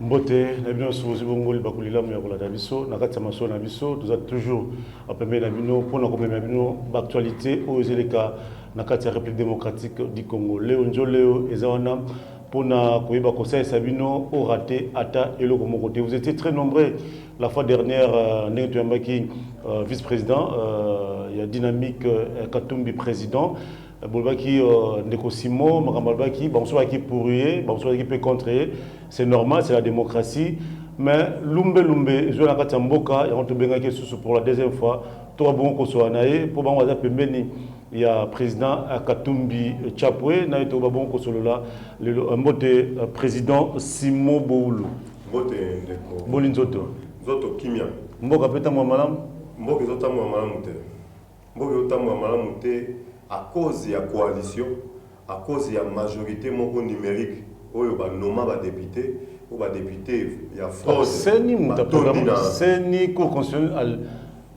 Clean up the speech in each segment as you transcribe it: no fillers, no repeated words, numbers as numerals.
Mbote, na bino souci bongoli bakulila mu yakola na biso na kati ya maso na biso nous a toujours appelé na bino pour na komema bino actualité au zeleka na kati ya République démocratique du Congo. Leo njoleo ezawana pour na koyeba conseil sabino au raté ata eloko moko te. Vous étiez très nombreux la fois dernière Ndenge Tuyambaki vice-président, il y a Dynamique Katumbi président. Bolbaki Ndeko Simo, Makambalbaki, Bansouaki pourrier, Bansouaki peut contrer, c'est normal, c'est la démocratie. Mais Lumbe, je vais la Katamboka, et on te benga pour la deuxième fois. Toi, bon, Kosoanae, pour Banwaza Pemeni, il y a président Katumbi Chapwe, Naïto Babon Kosolola, un mot de président Simo Boulu. Mbote Ndeko. Bolinzoto. Zoto Kimia. Mboka Peta Mwamalam. Mboka Zota Mwamalamute. Mboka Zota Mwamalamute. À cause de la coalition, à cause de la majorité numérique, où il y a nombre de députés, il y a fraude. C'est ni cour constitutionnelle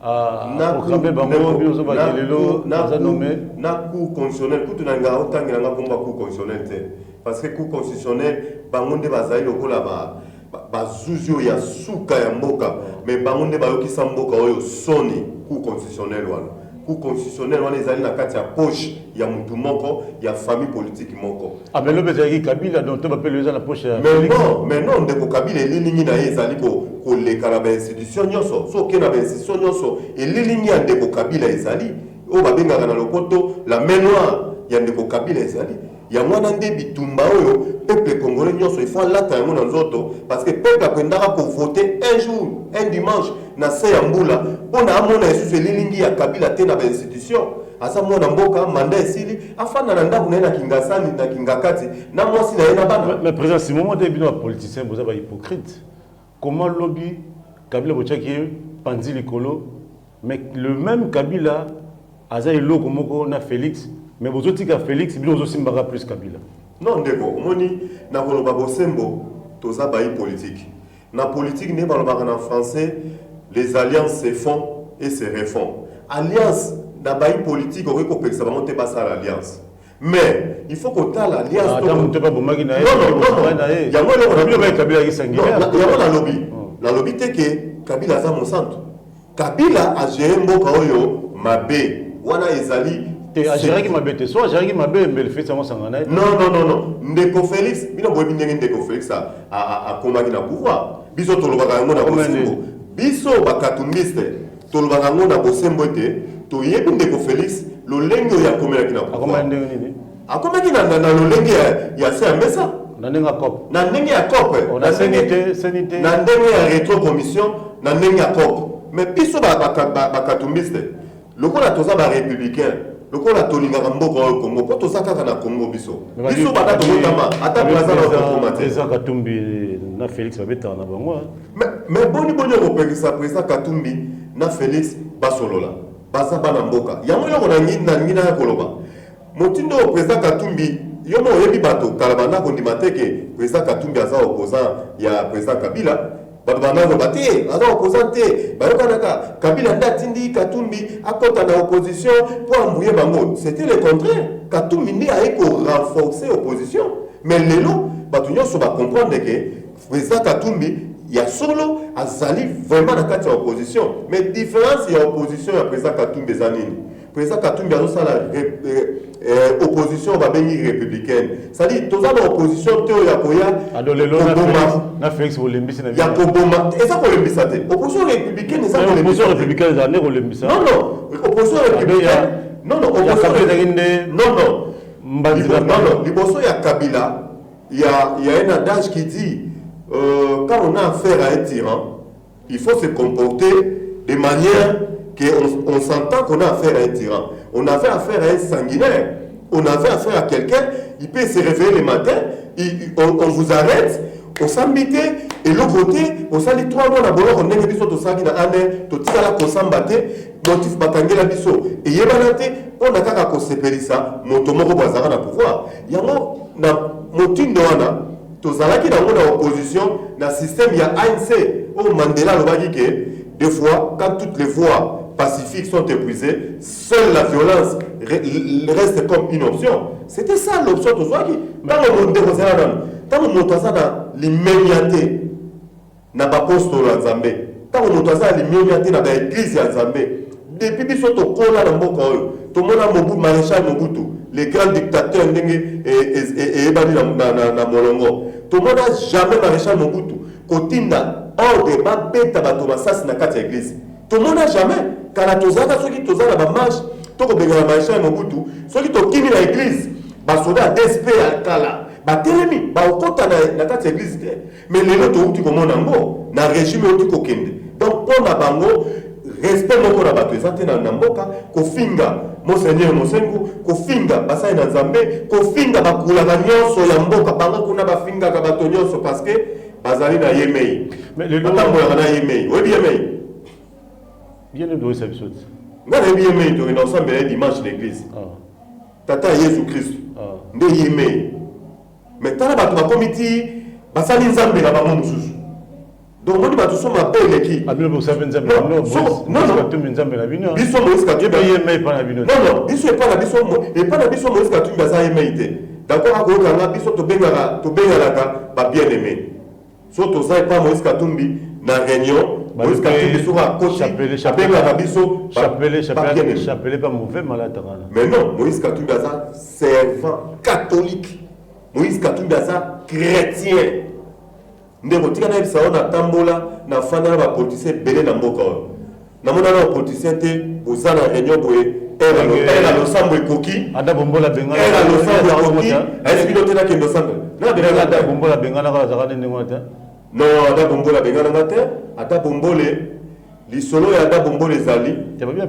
à programmer bango biozo bakilelo za nommé na cour constitutionnelle kutu na nga otangira nga bomba cour constitutionnelle parce que cour constitutionnelle bango nde bazali lokola ba zuzio ya suka ya mboka mais bango nde bayokisa mboka oyo soni cour constitutionnelle wana. Cour constitutionnel, on est allé dans la poche, il y a Moutou Moko, il y a famille politique Moko. Ah, mais le Bézaki Kabila, donc tu m'appelles la poche. Mais non, de Kabila, les lignes d'ailleurs, pour les Karabé institutions, so qu'il y a des institutions, et les lignes de Kabila, ils allaient, au Babenga dans le poto, la main noire, il y a des Kabila, ils allaient. Il y a un débit le peuple congolais, il faut l'attendre parce que le peuple a pour voter un jour, un dimanche, na Seyamboula, pour na amona sur lilingi ya Kabila te na institution. Asa mona mboka mandat esili afana na ndaku na kingasani na kingakati na mwasi na yena bana. Mais président, si moment début de politicien vous avez hypocrite. Comment lobby Kabila Bochaki Panzi Likolo, mais le même Kabila aza eloko moko na Félix. Mais vous autres, Félix, vous aussi plus Kabila. Non, Ndeko, moni, na koloba bosembo, toza bayi politique. Na politique, ne balobaka en français, les alliances se font et se refont. Alliance, na bayi politique, on peut ça va monter pas ça l'alliance. Mais il faut qu'on ait l'alliance. Non, non, il y a un lobby. La lobby, c'est que Kabila a mon centre. Kabila a géré Mboka Oyo, Mabé, Wana Ezali. Agiraki mabete soit agiraki mabe mais le fait ça sangana. Non. Ndeko Félix, bino boyebi ndenge Ndeko Félix a komaki na pouvoir. Biso tolobaka yango na bosembo. Biso bakatumbiste tolobaka yango na bosembo te. Toyebi Ndeko Félix lolenge ya komelaki na pouvoir. Akomaki ndenge nini? Akomaki na lolenge ya CMSA. Na ndenge ya COP. Na ndenge ya COP. Na sanité. Na ndenge ya rétro commission, na ndenge ya COP. Mais biso bakatumbiste. Lokola toza ba républicain. Le coup la tolinga mboka au Congo, pour tout ça na Congo biso. Biso bata tokotama, ata plaza na automatique. Président Katumbi na Félix babeta na bango. Mais boni représentant président Katumbi na Félix basolola. Basa bana mboka. Yango yoko na ngina ya koloba. Motindo président Katumbi yomo yebi bato kalabana kondimateke président Katumbi aza opposant ya président Kabila. Badbana robate, aza opposant te. Bayokanaka Kabila ndatindi Katumbi akota na opposition pour embrouiller bango. C'était le contraire. Katumbi ndi a renforcer opposition. Mais lelo, batunyo so ba comprendre que président Katumbi ya solo azali vraiment na kati ya opposition. Mais différence ya opposition ya président Katumbi zanini. Président Katumbi a opposition va bengi républicaine. C'est-à-dire toza na opposition teo ya koya adolelo na Félix Bolembisi na ya koboma. Et ça kolembisa te. Opposition républicaine ça kolembisa. Opposition républicaine za ne kolembisa. Non. Opposition républicaine. Non. Opposition républicaine. Non. Non. Liboso ya Kabila, il y a un adage qui dit quand on a affaire à un tyran, il faut se comporter de manière qu'on s'entend qu'on a affaire à un tyran. On avait affaire à un sanguinaire. On avait affaire à quelqu'un, il peut se réveiller le matin, on vous arrête, on s'embête, et l'autre côté, on s'en dit 3 mois d'abord, on est venu sur le sang, on a tout ça, on s'embête, motif bakangé la biso, et il y a on a qu'à se mon tomo bazara na pouvoir. Il y a un motif de wana, tout ça qui est dans l'opposition, dans le système, il y a ANC, au Mandela, le que des fois, quand toutes les voix pacifiques sont épuisées, seule la violence reste comme une option. C'était ça l'option de Zwaki. Tant que mon déposé dans l'immédiateté, na bapostolo ya Nzambe ntango moto aza alimioni te na baeglise ya Nzambe depuis biso tokola na mboka oyo tomona Mobutu Maréchal Mobutu le grand dictateur ndenge eyebani na molongo tomona jamais Maréchal Mobutu kotinda ordre babeta bato masasi na kati ya église tomona jamais kala tozalaka soki tozala bamarche tokobengana Maréchal Mobutu soki tokimi na église basoda ya DSP ya kala batelemi baokota na kati ya église te mais lelo touti komona yango na régime outi kokende donc mpona bango respect moko na bato eza te na mboka kofinga monseigneur Mosengo kofinga basali na Nzambe kofinga bakulaka nyonso ya mboka bango kuna bafingaka bato nyonso parce que bazali na yemei batambolaka na yemei oyebi yemei bien de ça bisoti nga nayebi yemei tokenda osambela ye dimanche na église tata Yesu Kristo nde yemei mais tala bato bakomi ti basali Nzambe na bango mosusu donc moni bato so mabe eleki abino pour ça Nzambe non Nzambe na bino biso Moïse Katumbi yemei pa na bino non biso epa na biso Moïse Katumbi aza yemei te d'accord akoyokanga biso tobengalaka babien aimé so toza epa Moïse Katumbi na réunion Moïse Katumbi soki akoti abengaka biso chapele pas mauvais malade mais non Moïse Katumbi aza servant catholique Moïse Katumbi aza chrétien ndeko tika na yebisa oyo natambola na fanda na bapoliticien ebele na mboka oyo namona na bapoliticien te boza na réunion boye ere losambo ekoki ada bombola bengana ere losambo ekoki ayesi bino te nakende osambo ada bombola bengana kaka zaka nde ngo te non ada bombola bengana nga te ada bombole lisolo ya ada bombole ezali te nani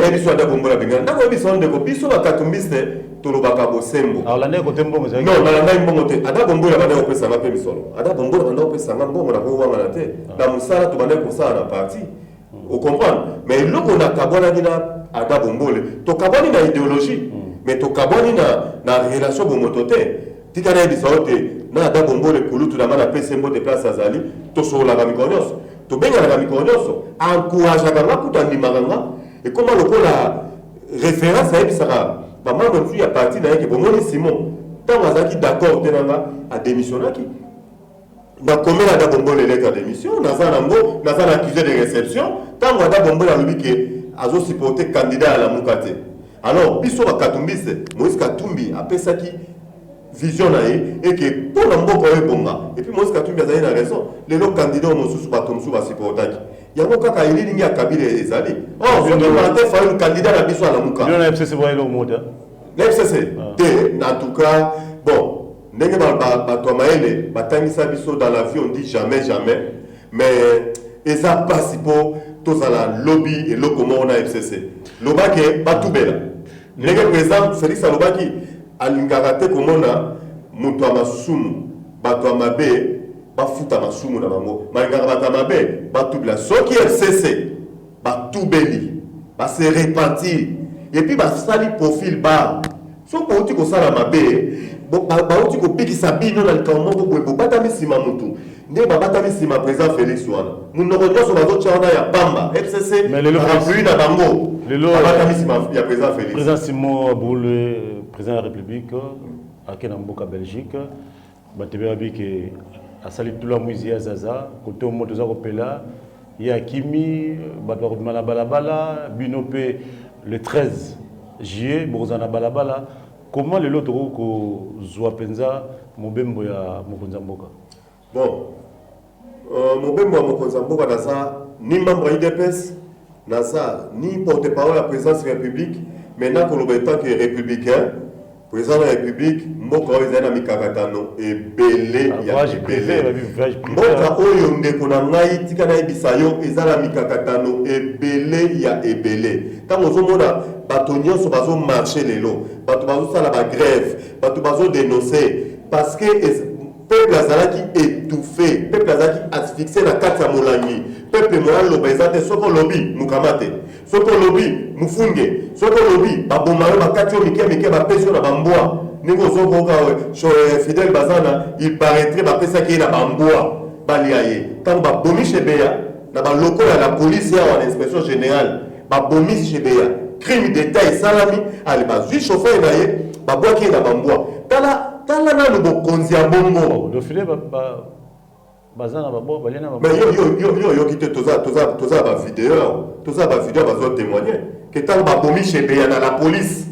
ayebi so ada bombola bengana ndako yebisa oyo ndeko biso bakatumbiste tolobaka bosembo alanda kote mbongo ezali non nalandai mbongo te ada bombola bandaki kopesanga mpe misolo ada bombola bandaki kopesanga mbongo nakowangana te na mosala tobandaki kosala na parti ocomprendre mais eloko nakabwanaki na ada bombole tokabwani na idéologie mais tokabwani na relation bomoto te tika nayebisa oyo te na ada bombole kulutu na nga napesi mbote place azali tosololaka mikolo nyonso tobenganaka mikolo nyonso encourageaka nga kuta andimaka nga ekoma lokola référence ayebisaka bamambo mosusu ya parti na yeke bomoni Simon ntango azalaki d'accord te na nga adémissionnaki nakomela ada bombole lettre ya démission naza nango naza na accusé de réception ntango ada bombole alobi ke azosupporte candidat ya lamuka te alors biso bakatumbise Moïse Katumbi apesaki vision na ye eke mpona mboka oyo ebonga epuis Moïse Katumbi azali na raison lelo candidat oyo mosusu bato mosusu basupportaki yango kaka elilingi ya Kabila ezali te fayulu candidat na biso alamuka na FCC boyelo moda na FCC te en tout cas bon ndenge bato ya mayele batangisa biso dans la vie on dit jamais mais eza mpasi mpo tozala lobby eloko moko na FCC lobake batubela ndenge président Félix alobaki alingaka te komona moto ya masumu bato ya mabe bafuta masumu na bango malingaka bato ya mabe batubela soki FCC batubeli base repentir epuis basali profil bar soki bauti kosala mabe bauti kobikisa bino na likambo moko boye bobatami nsima motu nde babatami nsima président Félix wana munoko nyonso bazotya wana ya pamba FCC parapluie na bango babatami nsima ya président Félix. Président Simon Aboule président de la République ake na mboka Belgique batebe babi ke asali tula mwizi ya zaza kote moto za kopela ya kimi bato bakobima na balabala bino pe le 13 juillet bokozala na balabala. Comment les autres kozwa penza mobembo ya mokonza mboka? Bon, mobembo ya mokonza mboka naza ni membre IDPS, naza ni porte-parole à la présidence de la République, maintenant que l'on tant que républicain, président de la République, mboka oyo ezali na mikakatano ebele ya ebele. Mboka oyo ndeko na ngai tika nayebisa yo ezala mikakatano ebele ya ebele. Ntango ozomona bato nyonso bazomarche lelo, bato bazosala bagrève, bato bazodénoncer parce que peuple azalaki étouffé, peuple azalaki asphyxié na kati ya molangi, peuple moya loba eza te soko lobi mukamate, soko lobi mufunge, soko lobi baboma yo bakati yo mike bapesi yo na bambwa ndenge ozokoka Fidèle Bazana il paraîtrait bapesaki ye na bambwa balia ye ntango babomi Chebeya na baloko ya la police ya inspection générale babomi Chebeya crime d'état esalami ale bazwi chauffeur na ye babwaki ye na bambwa tala nanu bokonzi ya bongo Dauphiné bazana babo balena babo. Mais yo qui te toza ba vidéo bazo témoigner que tant ba bomi chez Beyana la police.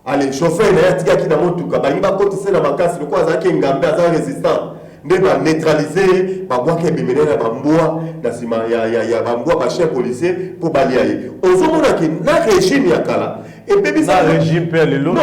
Allez, chauffeur na yatika ki na motuka ba yiba kotise na makasi ko azaki ngambe aza résistant. Ne ba neutraliser ba boake bimelena ba mbwa na sima ya ba mbwa ba chef policier pour baliaye. Ozomona ki na régime ya kala et bébé ça régime per le lot. Non,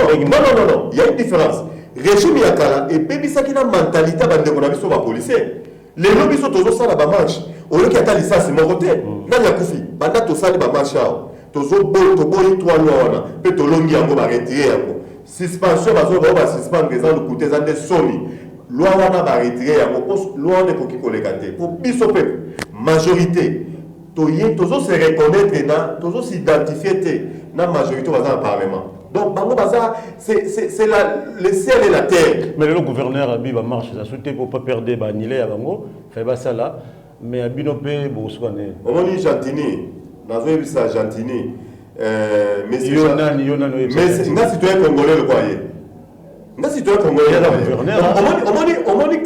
il y a une différence. Régime ya kala et bébé ça qui na mentalité ba ndeko na biso ba policier. Les lobbies sont toujours ça la marche. Au lieu qu'il y a ça c'est mon côté. N'a ya kufi. Banda to ça ba marche ao. Tozo bol to boy toi wana. Pe to longi yango ba retirer yango. Suspension bazo ba suspendre les gens le côté za de soni. Loi wana ba retirer yango. Loi ne ko ki kolekate. Pour biso peuple majorité tozo se reconnaître na tozo s'identifier na majorité baza en parlement. Donc, Bango Baza, c'est le ciel et la terre. Mais le gouverneur a bien marché, ça souhaité pour ne pas perdre Banilé à Bango, fait ça là, mais à Binopé, bon, ce qu'on est. On dit Gentini, dans un ça Gentini, mais c'est un citoyen congolais le croyez. Un citoyen congolais le croyez. On dit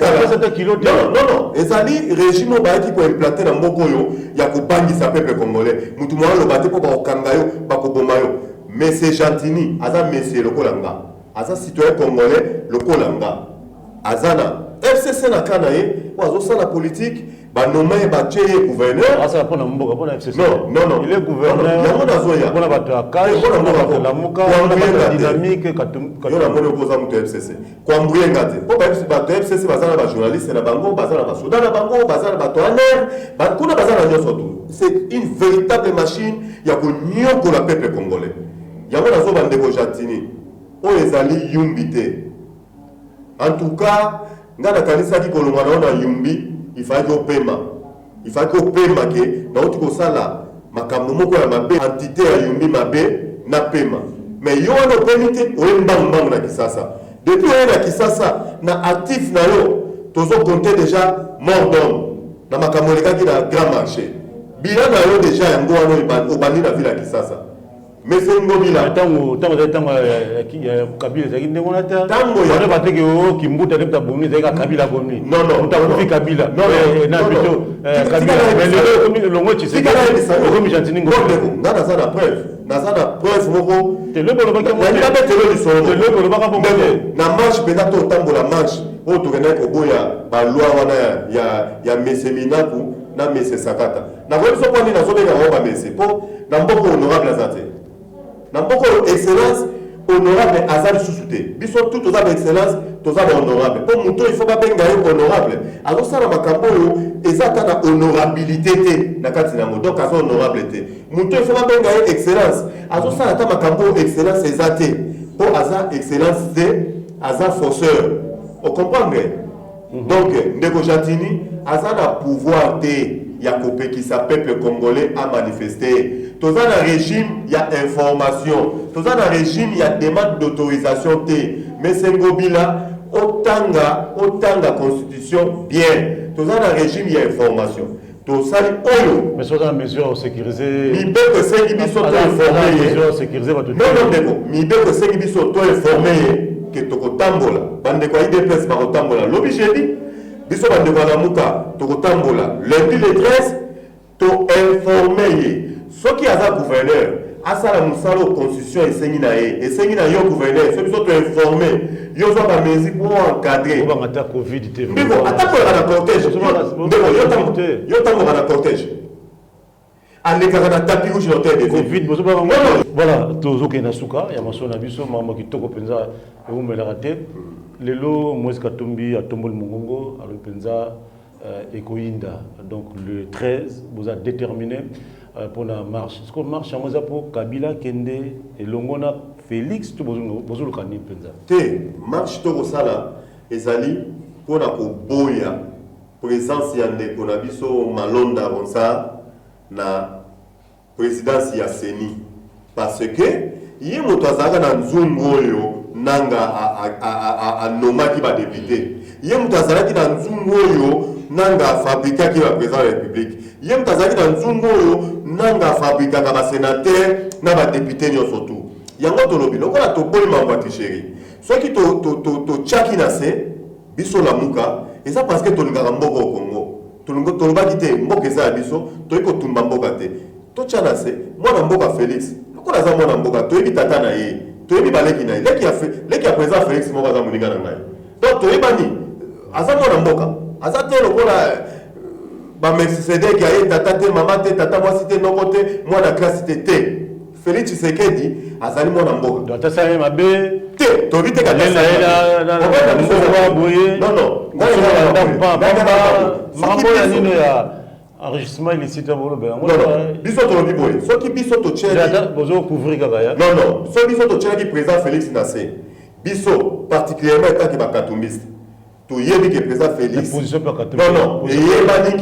non, et ça dit, régime qui peut implanter dans Mokoyo, il y a que Bangi sa peuple congolais. Moutouma le bâti pour Bakangayo, Bakobomayo. Mais c'est Gentini, Aza Messie le Kolanga, Aza citoyen congolais le Kolanga, Azana, FCC na Kanaye, ou Azo la politique, ba nommé ba tcheye gouverneur. Ah ça pour Namboka, pour FCC. Non. Il est gouverneur. Il y a mon azoya. Pour la bataille, pour la bataille, la Mouka, la dynamique, il y a mon opposant de FCC. Kwambouye ngate. Pour ba FCC bazana ba journaliste na bango, bazana ba soda na bango, bazana ba toaner, ba kuna bazana nyoso tout. C'est une véritable machine, il y a ko nyoko la peuple congolais. Yango nazo bandeko Gentini o ezali yumbité. En tout cas, ngana kanisa ki kolonga na yumbi, il fallait que paiement. Il fallait que paiement ke na otiko sala makambo moko ya mabe entité ya yumbi mabe na paiement. Mais yo no permite o mbang na Kisasa. Depuis o na Kisasa na actif na yo tozo compter déjà mort d'homme na makambo leka ki na grand marché. Bilan na yo déjà yango wana obandi na ville ya Kisasa. Mais c'est une mobile. Tango Kabila c'est une démonata. Tango ya ba teke o kimbuta de ta bomi zeka Kabila bomi. Non. Tango Kabila. Non, plutôt Kabila. Mais le longo tu sais. Comme Gentini ngo. Ngana za na preuve. Naza na preuve moko. Te le bolo baka mo. Na ba telo li solo. Te le bolo baka mo. Na marche benato tango la marche. O to kena ko boya ba loi wana ya meseminaku na mese sakata. Na ko so poni na so be ga ba mese po na mboko honorable azate. N'importe excellence honorable azali sous-souté. Bisous tout aux excellence, tous honorable. Pour mouton il faut pas bien gagner honorable. Alors ça la makambo exactement na honorabilité na katina mo donc azo honorabilité. Mouton il faut pas bien gagner excellence. Alors ça la makambo excellence exacté. Pour aza excellence de aza forceur. On comprend bien. Donc ndeko Gentini aza na pouvoir de Yakopé qui s'appelle peuple congolais a manifesté. Dans un régime, il y a information. Dans un régime, il y a demande d'autorisation. Mais c'est Ngobila, autant constitution, bien. Dans un régime, il y a information. Dans ça, mais sur la mesure sécurisée. Mi que c'est qui sont informés. Non, mi que c'est qui sont informés que toko tambola. Bande quoi IDPS par tambola. L'obligé dit. Biso bande quoi la muka toko tambola. Lundi le 13, to informé. Ce qui a un gouverneur, à ça la moussalo constitution et c'est yo gouverneur, ceux qui sont informés, ils ont pas mesure pour encadrer. On va attaquer Covid. Mais bon, attaque la cortège. Yo tango la cortège. Allez quand on tapis rouge dans terre de Covid, voilà, tous aucun nasuka, ya masona biso mama kitoko penza et vous me la raté. Lelo Moïse Katumbi a tombé le mongongo, alors penza Ekoinda. Donc le 13, vous a déterminé pour la marche. Ce qu'on marche à pour Kabila Kende et Longona Félix, tout le canin penza. Te marche to sala ezali pour la boya présence yande qu'on a biso Malonda Ronsa na présidence ya Seni parce que yé moto azaka na nzungu oyo nanga a nomaki ba député yé moto azalaki na nzungu oyo nanga fabriquer qui va président de la République yé moto azalaki na nzungu oyo nanga fabriquer ka ba sénateur na ba député nyonso tout yango tolobi lokola to boyi mambo ya kisheri soki to chaki na se biso la muka Et ça parce que tu as au Congo. Tu as quitté Mboka et Biso, tu as quitté Mboka. Tu as dit, moi, Mboka Félix. Tu as dit, moi, Mboka, tu as dit, Tata Naye. Tu as dit, Baleki Naye. Dès qu'il y a présent Félix, moi, je vais vous donc, tu as dit, Asa moi, Mboka. Asa te le bah Mercedes qui a tata te maman te tata moi c'était non côté moi la classe c'était Félix Tshisekedi azali moi Mboka donc ça c'est ma bé te to vite ka non non mambo ya nino ya enregistrement illicite pour le ben non biso to bi boy so ki biso to tchela bozo couvrir kaka ya non non so biso to tchela ki président Félix Nassé biso particulièrement état ki ba katumbiste to yebi ke président Félix non non et yebani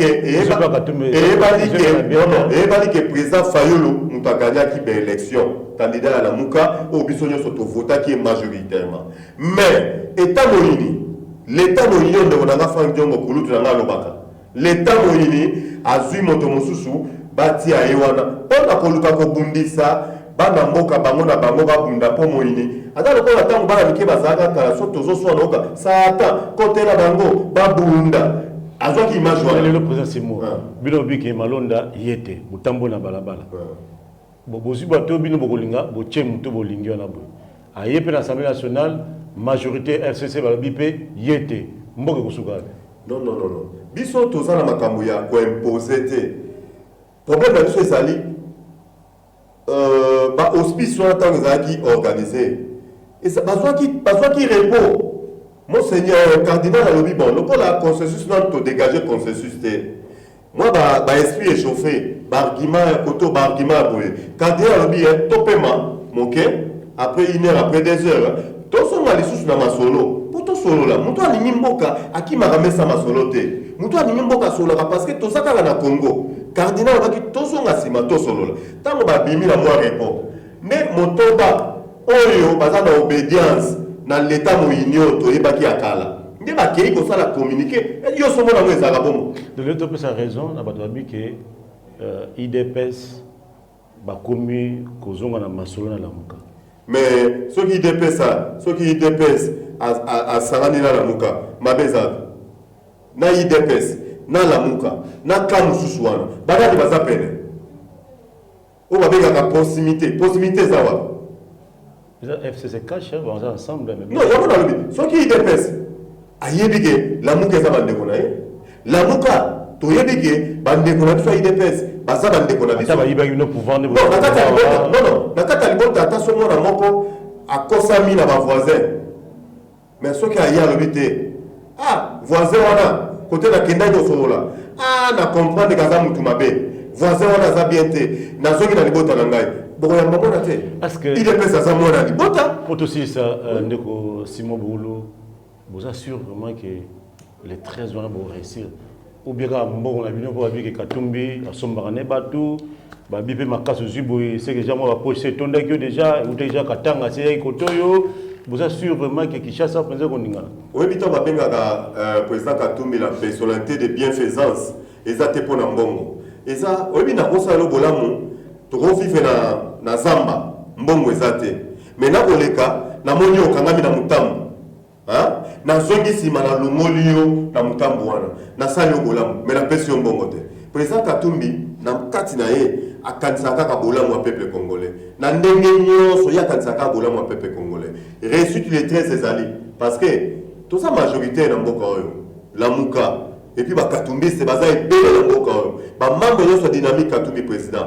ke président Fayulu mutaganya ki be élection candidat à la muka au biso nyoso to vota qui est majoritairement mais état moyini l'état moyini on a fa ndiongo kulutu na lobaka l'état moyini azui moto mosusu bati a ewana pona koluka ko bundisa bana mboka bango na bango babunda po moyini ata lokola tango bana mike bazaka kala so tozo so noka sata côté na bango babunda azwaki image wana le président Simo bilo biki malonda yete butambo na balabala bozi bato bino bokolinga boche muto bolingi wana bo ayepe na Assemblée nationale majorité RCC balobi pe yete mboka kosuka non non non non biso toza na makambo ya ko imposer te problème na biso ezali ba hospice wana tango ezalaki organisé et ça bazwa qui repos monseigneur cardinal alobi bon lokola consensus non to dégager consensus te moi ba esprit échauffé ba argument ya koto ba argument boye cardinal alobi to paiement moke après 1 heure après 2 heures to songa lisusu na masolo poto solo la muto alingi mboka akimaka mesa masolo te muto alingi mboka solo parce que to saka na Congo cardinal baki to songa sima to solo la tango ba bimi na moi repos mais motoba oyo baza na obédience na l'état moyinio to yebaki akala nde bakei kosala communiquer yo somo na mo ezaka bomo de l'autre peut sa raison na bato babi ke IDPS bakomi kozonga na masolo na lamuka mais soki IDPS a sarani na lamuka mabeza na IDPS na lamuka na kamususu wana bakati baza pene o babengaka proximité zawa FCC cache on va ensemble non yango na lobi soki IDPS ayebi ke lamuka eza bandeko na ye lamuka toyebi ke bandeko na biso IDPS baza bandeko na biso bayibaki bino pouvoir non na kati ya libota ata so mwana moko akosami na bavoisin mais soki aye alobi te voisin wana kote nakendaki osolola na comprendre kaza mutu mabe voisin wana aza bien te nazongi na libota na ngai bokoyamba mona te IDPS aza mwana libota potosilisa ndeko Simon Boulou vous assure vraiment que les 13 vont réussir ou bien mbongo na bino po babi ke Katumbi asombaka ne batu babi pe makasi zuboy c'est que déjà moi poche tondaki déjà ou déjà katanga c'est kotoyo vous assure vraiment que Kinshasa penza koninga oui bito babengaka président Katumbi la personnalité de bienfaisance ezate pona mbongo eza oyebi na kosala bolamu tokovive na zamba mbongo ezate mais na koleka na moni okangami na mutambo na zongi sima na longoli yo na mutambo wana na sali yo bolamu mais na pesi yo mbongo te président Katumbi na kati na ye akanisaka kaka bolamu ya peuple congolais na ndenge nyonso ye akanisaka kaka bolamu ya peuple congolais réussite les 13 ezali parce que toza majorité na mboka oyo lamuka et puis bakatumbiste baza ebele na mboka oyo bamambo nyonso dynamique Katumbi président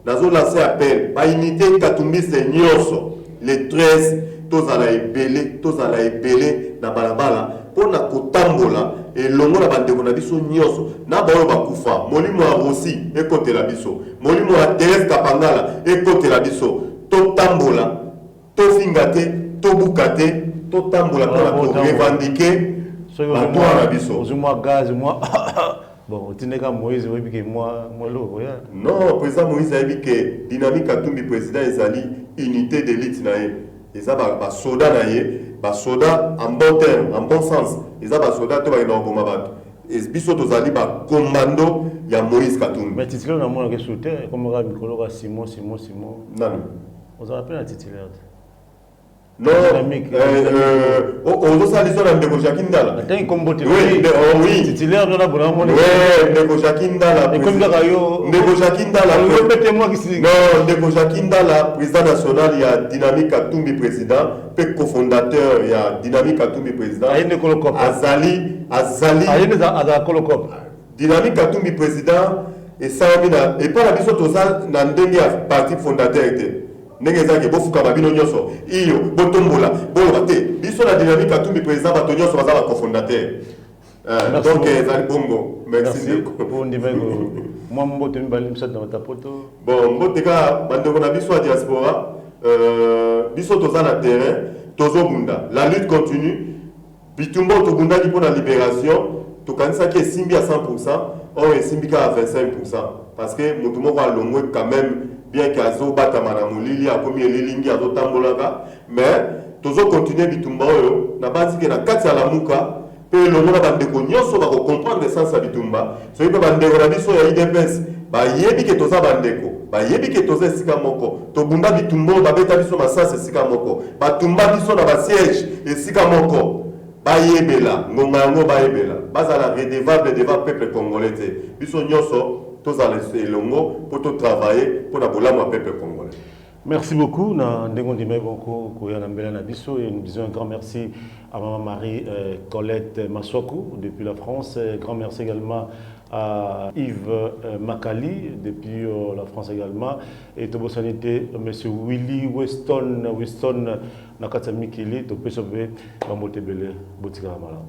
nazo lancer appel baunité katumbiste nyonso les 13 tozala ebele na balabala mpona kotambola elongo na bandeko na biso nyonso na baoyo bakufa molimo ya Rossi ekotela biso molimo ya Thérèse Kapangala ekotela biso totambola tofinga te tobuka te totambola mpona korevendike batoa na biso ozumwa gaz moi bon otindeka Moïse oyebi ke moi loko ya non président Moïse ayebi ke dynamique Katumbi président ezali unité d'élite na ye eza basoda na ye basoda en bon terme en bon sens eza basoda to bakenda koboma bato biso tozali bacommando ya Moïse Katumbi mais titulaire na mona ke souter comme ka mikolo ka Simon nani on a appelé la titulaire Non, aux salissons Ndeko Jakindala. Oui, titulaire de la bonne oui, Ndeko Jakindala. Ndeko Jakindala. Non, Ndeko Jakindala, président national, il y a Dynamique Katumbi président, puis cofondateur, il y a Dynamique Katumbi président. Azali. Dynamique Katumbi président, et ça, et pas la mission de ça, dans le parti fondateur. Nengeza ke bofuka babino nyoso iyo botombola bo bate biso la dynamique Katumbi président batonyo so bazala cofondateur donc ezali bongo merci pour ndivengo moi mbote mbali msat dans ta poto bon mboteka bandeko na biso a diaspora biso toza na terrain tozo bunda la lutte continue bitumbo to bunda ki pona libération to kanisa ki simbi à 100% or simbi ka à 25% parce que mutumo kwa longwe quand même bien qu'azo batamana mulili akomi elilingi azo tambolaka mais tozo continuer bitumba oyo na basi ke na kati ya lamuka pe longo na bandeko nyonso ba ko comprendre le sens ya bitumba so yipe bandeko na biso ya IDPS ba yebi ke toza bandeko ba yebi ke toza esika moko to bunda bitumba ba beta biso masasa esika moko ba tumba biso na ba siège esika moko ba yebela ngonga yango ba yebela bazala redevable devant peuple congolais biso nyonso tous à l'Elongo pour tout travailler pour la peuple congolais. Merci beaucoup. Et nous disons un grand merci à Maman Marie Colette Massokou depuis la France. Un grand merci également à Yves Makali depuis la France également. Et Tobo Sanité, M. Willy Weston Nakatami Kili, Topé Sobé, Mamotebele, Botika Malam.